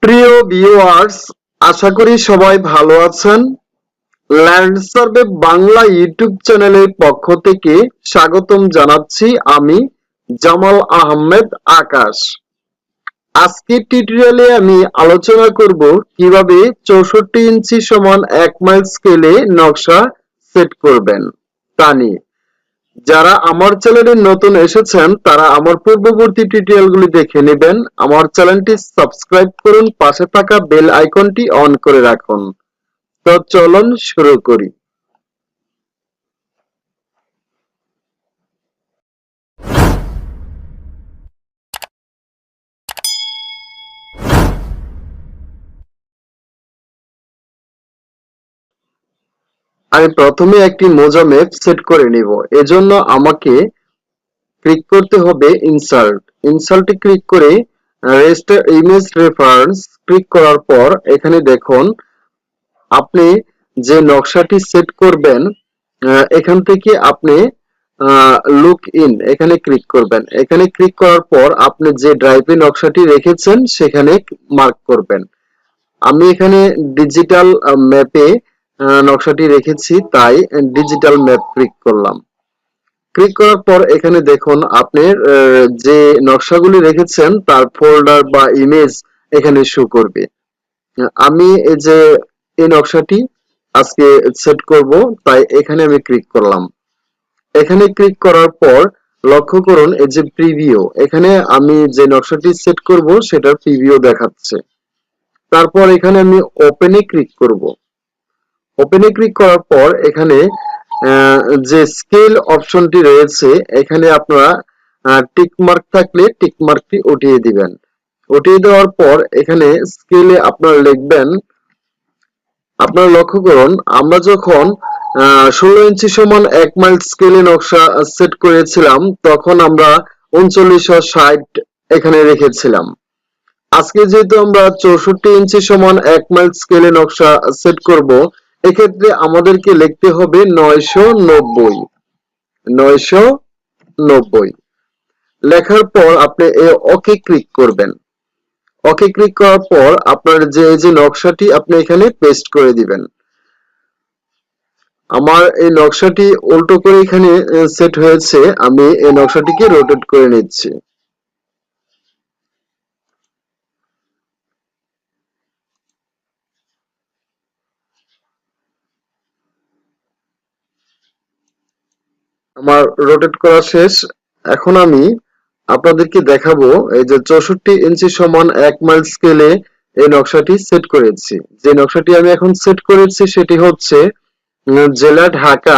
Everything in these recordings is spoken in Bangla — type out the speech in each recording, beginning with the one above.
প্রিয় ভিউয়ার্স, আশা করি সবাই ভালো আছেন। ল্যান্ড সার্ভে বাংলা ইউটিউব চ্যানেলের পক্ষ থেকে স্বাগতম জানাচ্ছি আমি জামাল আহমেদ আকাশ। আজকের টিউটোরিয়ালে আমি আলোচনা করব কিভাবে 64 ইঞ্চি সমান 1 মাইল স্কেলে নকশা সেট করবেন তা নিয়ে। যারা আমার চ্যানেলে নতুন এসেছেন তারা আমার পূর্ববর্তী টিউটোরিয়ালগুলি দেখে নেবেন। আমার চ্যানেলটি সাবস্ক্রাইব করুন, পাশে থাকা বেল আইকনটি অন করে রাখুন। তো চলুন শুরু করি। আমি প্রথমে একটি মোজা ম্যাপ সেট করে নিব। এজন্য আমাকে ক্লিক করতে হবে ইনসার্ট। ইনসার্টে ক্লিক করে রেজিস্টার ইমেজ রেফারেন্স ক্লিক করার পর এখানে দেখুন আপনি যে নকশাটি সেট করবেন এখান থেকে আপনি লুক ইন এখানে ক্লিক করবেন। এখানে ক্লিক করার পর আপনি যে ড্রাইভে নকশাটি রেখেছেন সেখানে মার্ক করবেন। আমি এখানে ডিজিটাল ম্যাপে নকশাটি রেখেছি, তাই ডিজিটাল ম্যাপ ক্লিক করলাম। ক্লিক করার পর এখানে দেখুন আপনি যে নকশাগুলি রেখেছেন তার ফোল্ডার বা ইমেজ এখানে শো করবে। আমি এই যে এই নকশাটি আজকে সেট করব, তাই এখানে আমি ক্লিক করলাম। এখানে ক্লিক করার পর লক্ষ্য করুন এই যে প্রিভিউ, এখানে আমি যে নকশাটি সেট করব সেটার প্রিভিউ দেখাচ্ছে। তারপর এখানে আমি ওপেনে ক্লিক করব। ওপেনে ক্লিক করার পর এখানে যে স্কেল অপশনটি রয়েছে এখানে আপনারা টিক মার্ক থাকলে টিক মার্কটি উঠিয়ে দিবেন। উঠিয়ে দেওয়ার পর এখানে স্কেলে আপনারা লিখবেন, আপনারা লক্ষ্য করুন আমরা যখন 16 ইঞ্চি সমান 1 মাইল স্কেলে নকশা সেট করেছিলাম তখন আমরা 3960 এখানে রেখেছিলাম। আজকে যেহেতু আমরা 64 ইঞ্চি সমান 1 মাইল স্কেলে নকশা সেট করব, এক্ষেত্রে আমাদেরকে লিখতে হবে 990। লেখার পর আপনি ওকে ক্লিক করবেন। ওকে ক্লিক করার পর আপনার যে নকশাটি আপনি এখানে পেস্ট করে দিবেন। আমার এই নকশাটি উল্টো করে এখানে সেট হয়েছে, আমি এই নকশাটিকে রোটেট করে নিচ্ছি। আমার রোটেট করা শেষ। এখন আমি আপনাদেরকে দেখাবো এই যে 64 ইঞ্চি সমান 1 মাইল স্কেলে এই নকশাটি সেট করেছি। যে নকশাটি আমি এখন সেট করেছি সেটি হচ্ছে জেলা ঢাকা,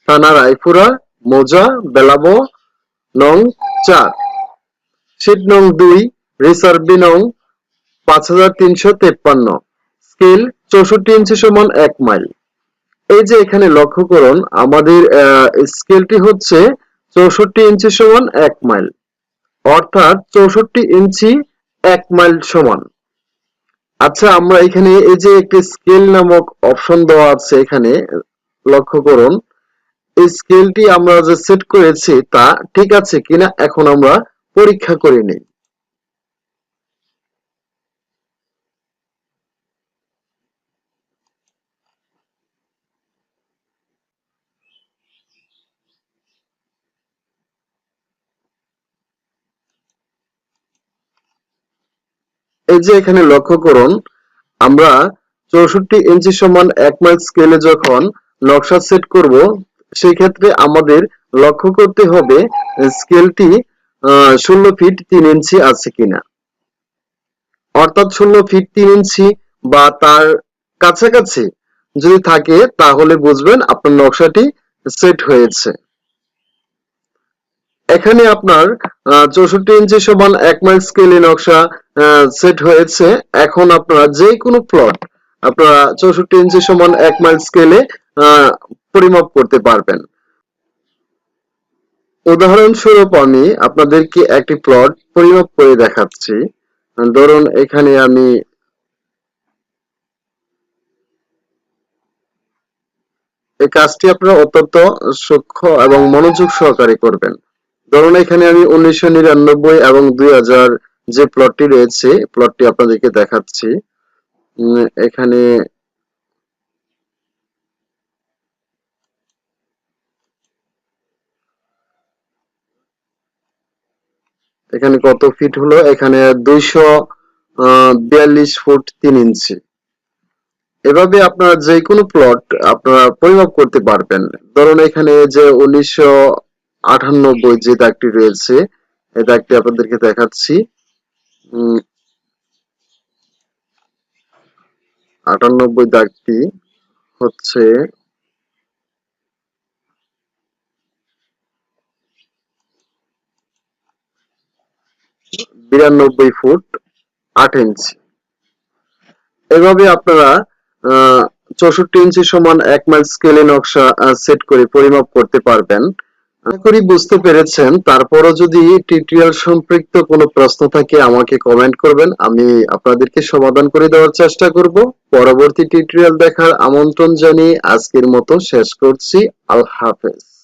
থানা রায়পুরা, মৌজা বেলাবো নং 4, শীট নং 2, রিসার্ভি নং 5353, স্কেল 64 ইঞ্চি সমান 1 মাইল। এই যে এখানে লক্ষ্য করুন আমাদের স্কেলটি হচ্ছে 64 ইঞ্চি সমান 1 মাইল, অর্থাৎ 64 ইঞ্চি 1 মাইল সমান। আচ্ছা, আমরা এখানে এই যে একটি স্কেল নামক অপশন দেওয়া আছে, এখানে লক্ষ্য করুন এই স্কেলটি আমরা যে সেট করেছি তা ঠিক আছে কিনা এখন আমরা পরীক্ষা করে নিই। এই যে এখানে লক্ষ্য করুন আমরা 64 ইঞ্চি সমান 1 মাইল স্কেলে যখন নকশা সেট করব সেই ক্ষেত্রে আমাদের লক্ষ্য করতে হবে স্কেলটি 16 ফিট 3 ইঞ্চি আছে কিনা, অর্থাৎ 16 ফিট 3 ইঞ্চি বা তার কাছাকাছি যদি থাকে তাহলে বুঝবেন আপনার নকশাটি সেট হয়েছে। এখানে আপনার 64 ইঞ্চি সমান 1 মাইল স্কেলে নকশা সেট হয়েছে। এখন আপনারা যে কোনো প্লট আপনারা 64 ইঞ্চি সমান 1 মাইল স্কেলে পরিমাপ করতে পারবেন। উদাহরণস্বরূপ আমি আপনাদেরকে একটি প্লট পরিমাপ করে দেখাচ্ছি। ধরুন এখানে আমি এই কাজটি আপনারা অত্যন্ত সূক্ষ্ম এবং মনোযোগ সহকারে করবেন। ধরুন এখানে আমি 1999 এবং যে প্লটটি রয়েছে প্লটটি আপনাদেরকে দেখাচ্ছি। এখানে এখানে কত ফিট হলো, এখানে 242 ফুট 3 ইঞ্চি। এভাবে আপনারা যে কোনো প্লট আপনারা পরিমাপ করতে পারবেন। ধরুন এখানে যে 1998 যে দাগটি রয়েছে এই দাগটি আপনাদেরকে দেখাচ্ছি। 98 দাগটি হচ্ছে 92 ফুট 8 ইঞ্চি। এভাবে আপনারা 64 ইঞ্চি সমান 1 মাইল স্কেলে নকশা সেট করে পরিমাপ করতে পারবেন। আশা করি বুঝতে পেরেছেন। তারপরও যদি টিউটোরিয়াল সম্পৃক্ত কোনো প্রশ্ন থাকে আমাকে কমেন্ট করবেন, আমি আপনাদেরকে সমাধান করে দেওয়ার চেষ্টা করব। পরবর্তী টিউটোরিয়াল দেখার আমন্ত্রণ জানিয়ে আজকের মতো শেষ করছি। আল্লাহ হাফেজ।